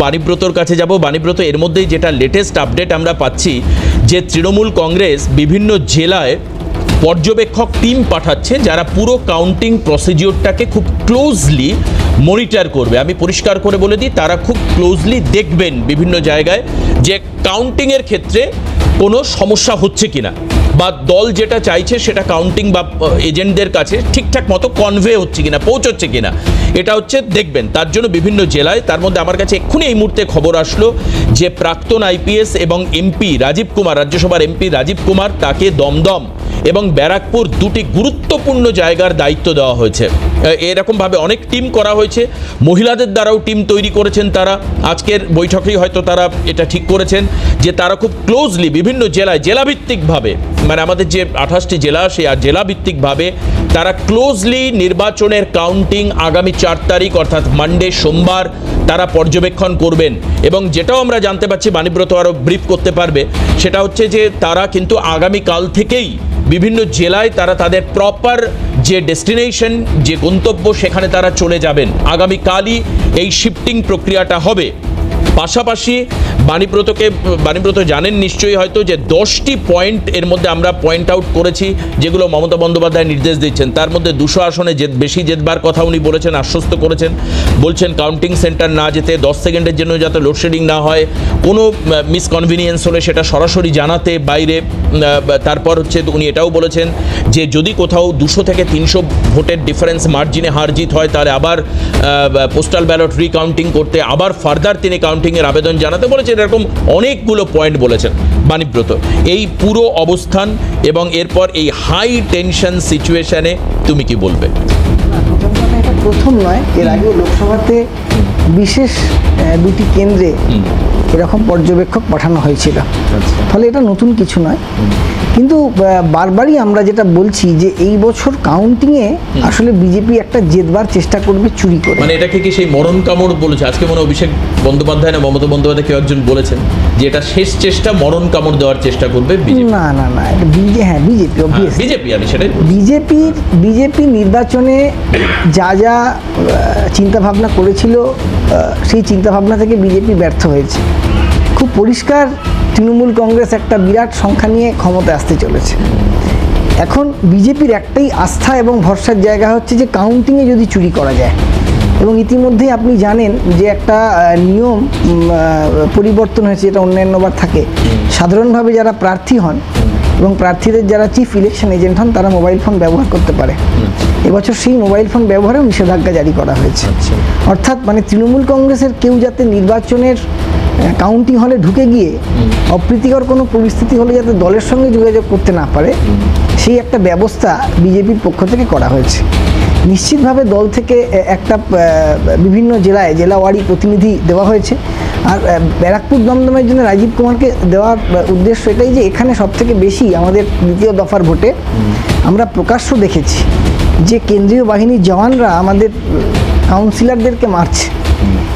বাণীব্রতর কাছে যাব। বাণীব্রত, এর মধ্যেই যেটা লেটেস্ট আপডেট আমরা পাচ্ছি যে তৃণমূল কংগ্রেস বিভিন্ন জেলায় পর্যবেক্ষক টিম পাঠাচ্ছে যারা পুরো কাউন্টিং প্রসিডিওরটাকে খুব ক্লোজলি মনিটর করবে। আমি পরিষ্কার করে বলে দিই, তারা খুব ক্লোজলি দেখবেন বিভিন্ন জায়গায় যে কাউন্টিংয়ের ক্ষেত্রে কোনো সমস্যা হচ্ছে কিনা, বা দল যেটা চাইছে সেটা কাউন্টিং বা এজেন্টদের কাছে ঠিকঠাক মতো কনভে হচ্ছে কিনা, পৌঁছচ্ছে কিনা, এটা হচ্ছে দেখবেন। তার জন্য বিভিন্ন জেলায়, তার মধ্যে আমার কাছে এক্ষুনি এই মুহূর্তে খবর আসলো যে প্রাক্তন আইপিএস এবং এমপি রাজীব কুমার, রাজ্যসভার এমপি রাজীব কুমার, তাকে দমদম এবং ব্যারাকপুর দুটি গুরুত্বপূর্ণ জায়গার দায়িত্ব দেওয়া হয়েছে। এরকমভাবে অনেক টিম করা হয়েছে, মহিলাদের দ্বারাও টিম তৈরি করেছেন তারা। আজকের বৈঠকেই হয়তো তারা এটা ঠিক করেছেন যে তারা খুব ক্লোজলি বিভিন্ন জেলায়, জেলাভিত্তিকভাবে, মানে আমাদের যে 28টি জেলা, সেই জেলাভিত্তিকভাবে তারা ক্লোজলি নির্বাচনের কাউন্টিং আগামী 4 তারিখ অর্থাৎ মানডে, সোমবার তারা পর্যবেক্ষণ করবেন। এবং যেটাও আমরা জানতে পারছি, বাণীব্রত আরও ব্রিফ করতে পারবে, সেটা হচ্ছে যে তারা কিন্তু আগামীকাল থেকেই বিভিন্ন জেলায় তারা তাদের প্রপার যে ডেস্টিনেশন, যে গন্তব্য, সেখানে তারা চলে যাবেন। আগামীকালই এই শিফটিং প্রক্রিয়াটা হবে। পাশাপাশি বাণীব্রত জানেন নিশ্চয়ই হয়তো যে 10টি পয়েন্ট এর মধ্যে আমরা পয়েন্ট আউট করেছি যেগুলো মমতা বন্দ্যোপাধ্যায় নির্দেশ দিচ্ছেন। তার মধ্যে 200 আসনে বেশি জেতবার কথা উনি বলেছেন, আশ্বস্ত করেছেন। বলছেন কাউন্টিং সেন্টার না যেতে, 10 সেকেন্ডের জন্য যাতে লোডশেডিং না হয়, কোনো মিসকনভিনিয়েন্স হলে সেটা সরাসরি জানাতে বাইরে। তারপর হচ্ছে উনি এটাও বলেছেন যে যদি কোথাও 200 থেকে 300 ভোটের ডিফারেন্স মার্জিনে হার জিত হয়, তাহলে আবার পোস্টাল ব্যালট রিকাউন্টিং করতে, আবার ফার্দার তিনি কাউন্টিংয়ের আবেদন জানাতে বলেছেন। এরকম অনেকগুলো পয়েন্ট বলেছেন বাণীব্রত। এই পুরো অবস্থান এবং এরপর এই হাই টেনশন সিচুয়েশনে তুমি কি বলবে? এটা প্রথম নয়, এর আগেও লোকসভাতে বিশেষ 2টি কেন্দ্রে এরকম পর্যবেক্ষক পাঠানো হয়েছিল। ফলে এটা নতুন কিছু নয়, কিন্তু বারবারই আমরা যেটা বলছি যে এই বছর কাউন্টিংয়ে আসলে বিজেপি একটা জেতবার চেষ্টা করবে চুরি করে। মানে এটাকে কি সেই মরণ কামড় বলেছে? আজকে মনে অভিষেক বন্দ্যোপাধ্যায় না মমতা বন্দ্যোপাধ্যায় কেউ একজন বলেছেন যে এটা শেষ চেষ্টা, মরণ কামড় দেওয়ার চেষ্টা করবে বিজেপি। না না না, বিজেপি আমি সেটাই বিজেপি নির্বাচনে যা যা চিন্তাভাবনা করেছিল সেই চিন্তাভাবনা থেকে বিজেপি ব্যর্থ হয়েছে। খুব পরিষ্কার, তৃণমূল কংগ্রেস একটা বিরাট সংখ্যা নিয়ে ক্ষমতায় আসতে চলেছে। এখন বিজেপির একটাই আস্থা এবং ভরসার জায়গা হচ্ছে যে কাউন্টিংয়ে যদি চুরি করা যায়। এবং ইতিমধ্যেই আপনি জানেন যে একটা নিয়ম পরিবর্তন হয়েছে, যেটা অন্যান্যবার থাকে। সাধারণভাবে যারা প্রার্থী হন এবং প্রার্থীদের যারা চিফ ইলেকশন এজেন্ট হন, তারা মোবাইল ফোন ব্যবহার করতে পারে। এবছর সেই মোবাইল ফোন ব্যবহারেও নিষেধাজ্ঞা জারি করা হয়েছে। অর্থাৎ মানে তৃণমূল কংগ্রেসের কেউ যাতে নির্বাচনের কাউন্টিং হলে ঢুকে গিয়ে অপ্রীতিকর কোনো পরিস্থিতি হলে যাতে দলের সঙ্গে যোগাযোগ করতে না পারে, সেই একটা ব্যবস্থা বিজেপির পক্ষ থেকে করা হয়েছে। নিশ্চিতভাবে দল থেকে একটা বিভিন্ন জেলায় জেলাওয়ারি প্রতিনিধি দেওয়া হয়েছে। আর ব্যারাকপুর দমদমের জন্য রাজীব কুমারকে দেওয়ার উদ্দেশ্য এটাই যে এখানে সবথেকে বেশি আমাদের দ্বিতীয় দফার ভোটে আমরা প্রকাশ্য দেখেছি যে কেন্দ্রীয় বাহিনীর জওয়ানরা আমাদের কাউন্সিলরদেরকে মারছে।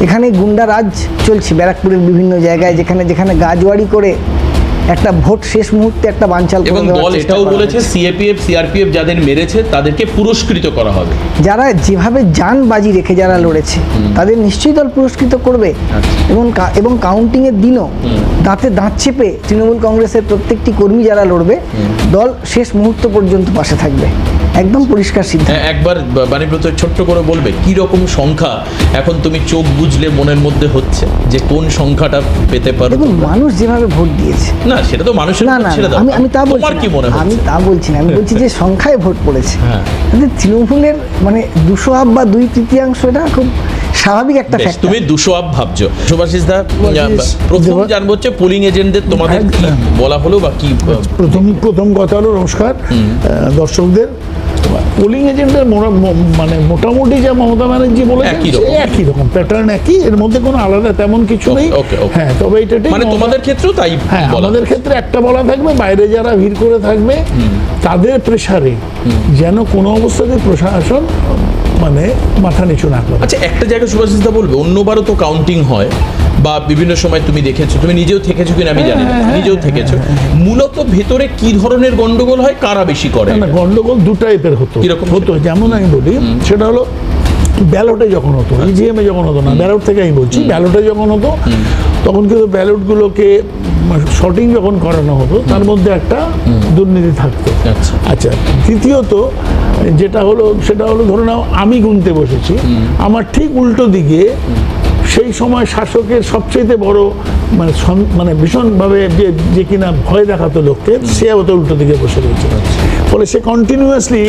এখানে গুন্ডা রাজ চলছে ব্যারাকপুরের বিভিন্ন জায়গায়, যেখানে যেখানে গাজওয়ারি করে একটা ভোট শেষ মুহূর্তে একটা বানচাল করে দেওয়ার চেষ্টা করা হয়েছে। এবং দল এটাও বলেছে সিএপিএফ সিআরপিএফ যাদের মেরেছে তাদেরকে পুরস্কৃত করা হবে। যারা যেভাবে জান বাজি রেখে যারা লড়েছে তাদের নিশ্চয়ই দল পুরস্কৃত করবে। এবং কাউন্টিংয়ের দিনও দাঁতে দাঁত চেপে তৃণমূল কংগ্রেসের প্রত্যেকটি কর্মী যারা লড়বে, দল শেষ মুহূর্ত পর্যন্ত পাশে থাকবে। একদম পরিষ্কার সিদ্ধান্ত। একবার বাণীব্রত ছোট্ট করে বলবে কি রকম সংখ্যা এখন তুমি চোখ বুঝলে মনের মধ্যে হচ্ছে যে কোন সংখ্যাটা পেতে পারো? এবং মানুষ যেভাবে ভোট দিয়েছে, না সেটা তো মানুষের, না না আমি তা বলছি, কি মনে হয়? আমি তা বলছি না, আমি বলছি যে সংখ্যায় ভোট পড়েছে। তৃণমূলের মানে 200 আপ বা 2/3, এটা খুব স্বাভাবিক একটা ফ্যাক্টর। তুমি 200 আপ ভাবছো। সুভাষিস দা, প্রথম জানবো হচ্ছে পোলিং এজেন্টদের তোমাদের কি বলা হলো বা কি? প্রথম কথা হলো, নমস্কার দর্শকদের। পোলিং এজেন্টের মানে মোটামুটি যা মমতা ব্যানার্জি বলেছেন একই রকম প্যাটার্ন, একই, এর মধ্যে কোনো আলাদা তেমন কিছু নেই। হ্যাঁ, তবে এটা মানে তোমাদের ক্ষেত্রেও তাই? হ্যাঁ, আমাদের ক্ষেত্রে একটা বলা থাকবে, বাইরে যারা ভিড় করে থাকবে তাদের প্রেসারে যেন কোনো অবস্থাতে প্রশাসন মানে মাথা নিচু না করে। আচ্ছা, একটা জায়গায় সুভাষিস দা বলবে, অন্যবারও তো কাউন্টিং হয় বা বিভিন্ন সময় তুমি দেখেছো, তুমি নিজেও থেকেছো কিনা আমি জানি না, নিজেও থেকেছো। মূলত ভেতরে কি ধরনের গন্ডগোল হয়, কারা বেশি করে? না, গন্ডগোল দু টাইপের হতো। যেমন আমি বলি, সেটা হলো ব্যালটে যখন হতো, ইভিএমে যখন হতো না, ব্যালট থেকে আমি বলছি, ব্যালটে যখন হতো তখন কিন্তু ব্যালটগুলোকে শর্টিং যখন করানো হতো তার মধ্যে একটা দুর্নীতি থাকতো। আচ্ছা, দ্বিতীয়ত যেটা হলো সেটা হলো, ধরে নাও আমি গুনতে বসেছি, আমার ঠিক উল্টো দিকে সেই সময় শাসকের সবচেয়ে বড় মানে ভীষণভাবে যে কিনা ভয় দেখাতো লোককে, সে হয়তো উল্টো দিকে বসে রয়েছে। ফলে সে কন্টিনিউয়াসলি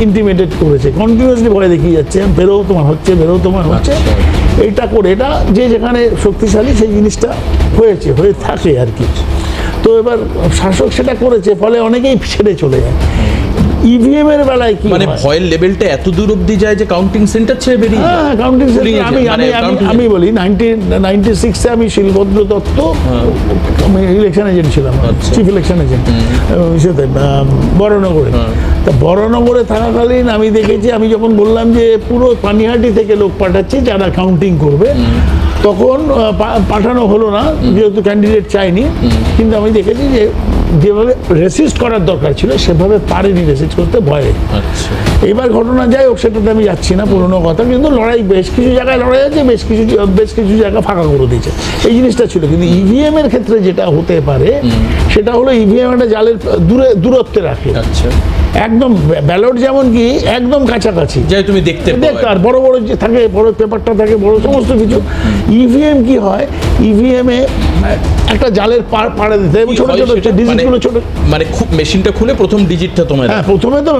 ইন্টিমিডেট করেছে, কন্টিনিউয়াসলি ভয় দেখিয়ে যাচ্ছে, বেরোও তোমার হচ্ছে, বেরোও তোমার হচ্ছে, এইটা করে এটা যে যেখানে শক্তিশালী সেই জিনিসটা হয়ে থাকে আর কি। তো এবার শাসক সেটা করেছে, ফলে অনেকেই ছেড়ে চলে যায়। ইভিএম এর বেলায় কি মানে ভয়ের লেভেলটা এত দূর অবধি যায় যে কাউন্টিং সেন্টার ছেড়ে বেরিয়ে যায়? হ্যাঁ, কাউন্টিং সেন্টার। আমি বলি 1996-এ আমি শিলভদ্র দত্ত, আমি ইলেকশন এজেন্ট ছিলাম, চিফ ইলেকশন এজেন্ট বড়নগরে। তা বড়নগরে থাকাকালীন আমি দেখেছি, আমি যখন বললাম যে পুরো পানিহাটি থেকে লোক পাঠাচ্ছি যারা কাউন্টিং করবে, তখন পাঠানো হলো না যেহেতু ক্যান্ডিডেট চাইনি। কিন্তু আমি দেখেছি যে যেভাবে রেসিস্ট করার দরকার ছিল সেভাবে পারেনি রেসিস্ট করতে, ভয়ে। এইবার ঘটনা যাই হোক, সেটাতে আমি যাচ্ছি না, পুরোনো কথা। কিন্তু লড়াই বেশ কিছু জায়গায় লড়াই আছে, বেশ কিছু জায়গা ফাঁকা করে দিয়েছে, এই জিনিসটা ছিল। কিন্তু ইভিএম এর ক্ষেত্রে যেটা হতে পারে সেটা হলো ইভিএম একটা জালের দূরত্বে রাখে, একদম ব্যালট যেমন কি একদম কাছাকাছি যাই তুমি দেখতে আর বড় বড় যে থাকে, বড় পেপারটা থাকে, বড় সমস্ত কিছু। ইভিএম কি হয়, ইভিএম এ একটা জালের পাড়ে দিতে এবং ছোট ছোট ডিজিটগুলো ছোট, মানে খুব মেশিনটা খুলে প্রথম ডিজিটটা তোমার, হ্যাঁ প্রথমে তো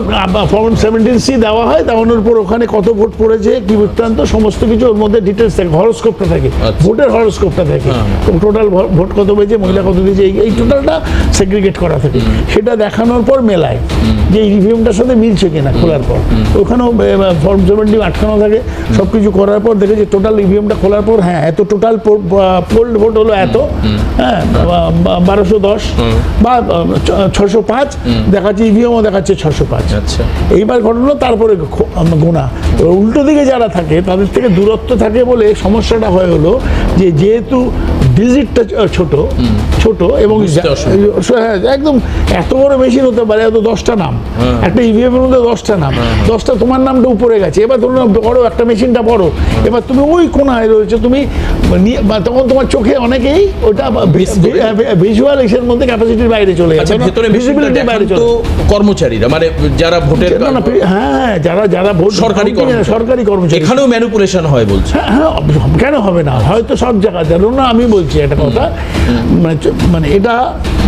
ফর্ম 17C দেওয়া হয়, দেওয়ানোর পর ওখানে কত ভোট পড়েছে, কি বৃত্তান্ত, সমস্ত কিছু ওর মধ্যে ডিটেলস থাকে, হরোস্কোপটা থাকে, ভোটের হরোস্কোপটা থাকে, টোটাল ভোট কত পেয়েছে, মহিলা কত দিয়েছে, এই টোটালটা সেগ্রিগেট করা থাকে। সেটা দেখানোর পর মেলায় যে ইভিএমটার সাথে মিলছে কিনা, খোলার পর ওখানেও ফর্ম 70 আটকানো থাকে। সব কিছু করার পর দেখে যে টোটাল ইভিএমটা খোলার পর, হ্যাঁ এত টোটাল পোল্ড ভোট হলো এত, হ্যাঁ 1210 বা 605 দেখাচ্ছে, ইভিএমও দেখাচ্ছে 605। আচ্ছা, এইবার ঘটনা তারপরে গোনা। উল্টো দিকে যারা থাকে তাদের থেকে দূরত্ব থাকে বলে সমস্যাটা হয়ে হলো যে যেহেতু ডিজিটটা ছোট এবং হ্যাঁ একদম এত বড় মেশিন হতে পারে, এত 10টা নাম, একটা ইভিএম এর মধ্যে 10টা নাম, 10টা তোমার নামটা উপরে গেছে। এবার ধরুন বড় একটা মেশিনটা বড়, এবার তুমি ওই কোনায় রয়েছে, তুমি তখন তোমার চোখে অনেকেই ওটা ভিজুয়াল এর মধ্যে ক্যাপাসিটির বাইরে চলে যাচ্ছে, ভিজিবিলিটির বাইরে চলে। কর্মচারীরা মানে যারা ভোটের, হ্যাঁ যারা ভোট, সরকারি কর্মচারী, এখানেও ম্যানিপুলেশন হয় বলছে। হ্যাঁ কেন হবে না, হয়তো সব জায়গায়। ধরুন না, আমি বলছি একটা কথা, মানে এটা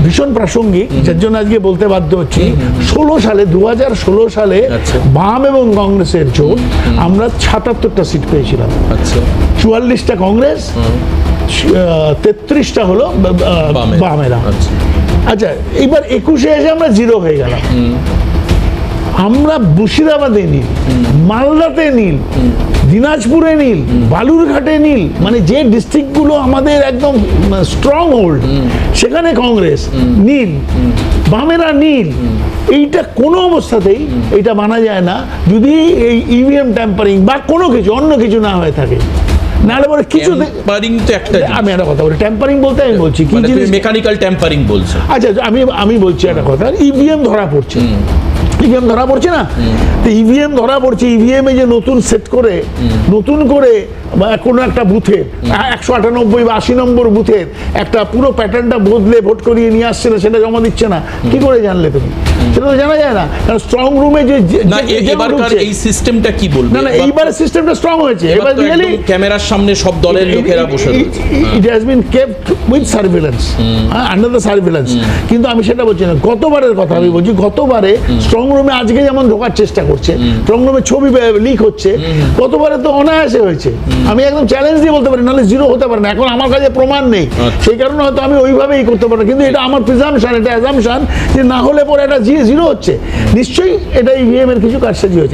ভীষণ প্রাসঙ্গিক, যার জন্য আজকে বলতে বাধ্য হচ্ছি। 2016 সালে বাম এবং কংগ্রেসের জোট আমরা 77টা সিট পেয়েছিলাম। 44টা কংগ্রেস, 33টা হলো বামেরা। আচ্ছা, এইবার 21-এ এসে আমরা 0 হয়ে গেলাম। আমরা মুর্শিদাবাদে নীল, মালদাতে নীল, দিনাজপুরে নীল, বালুরঘাটে নীল, মানে যে ডিস্ট্রিক্টগুলো আমাদের একদম স্ট্রং হোল্ড, সেখানে কংগ্রেস নীল, বামেরা নীল। এইটা কোনো অবস্থাতেই এইটা মানা যায় না যদি এই ইভিএম ট্যাম্পারিং বা কোনো কিছু অন্য কিছু না হয়ে থাকে। নাহলে পরে কিছু ট্যাম্পারিং তো একটা, আমি একটা কথা বলি, ট্যাম্পারিং বলতে আমি বলছি কি জিনিস, মেকানিক্যাল ট্যাম্পারিং বলছে। আচ্ছা, আমি বলছি একটা কথা, ইভিএম ধরা পড়ছে, ইভিএম ধরা পড়ছে না, তো ইভিএম ধরা পড়ছে, ইভিএম এ যে নতুন সেট করে নতুন করে কোনো একটা বুথের 198 বা 80 নম্বর বুথের একটা পুরো প্যাটার্নটা বদলে ভোট করিয়ে নিয়ে আসছে না, সেটা জমা দিচ্ছে না, কি করে জানলে তুমি? সেটা তো জানা যায় না, কারণ স্ট্রং রুমে যে এবারকার এই সিস্টেমটা কি বলবে? না, এইবারে সিস্টেমটা স্ট্রং হয়েছে, এবার রিয়েলি ক্যামেরার সামনে সব দলের লোকেরা বসে রয়েছে, it has been kept with surveillance, under the surveillance. কিন্তু আমি সেটা বলছি না, গতবারের কথা আমি বলছি, গতবারে স্ট্রং রুমে আজকে যেমন ঢোকার চেষ্টা করছে, স্ট্রং রুমে ছবি লিক হচ্ছে, গতবারে তো অনায়াসে হয়েছে। আমি একদম চ্যালেঞ্জ দিয়ে বলতে পারি, নাহলে 0 হতে পারে না। এখন আমার কাছে প্রমাণ নেই, সেই কারণে হয়তো আমি ওইভাবেই করতে পারি, কিন্তু এটা আমার প্রিজাম্পশন, এটা অ্যাজাম্পশন যে না হলে পরে এটা 0 হচ্ছে, নিশ্চয়ই এটা ইভিএম এর কিছু কারসাজি হয়েছে।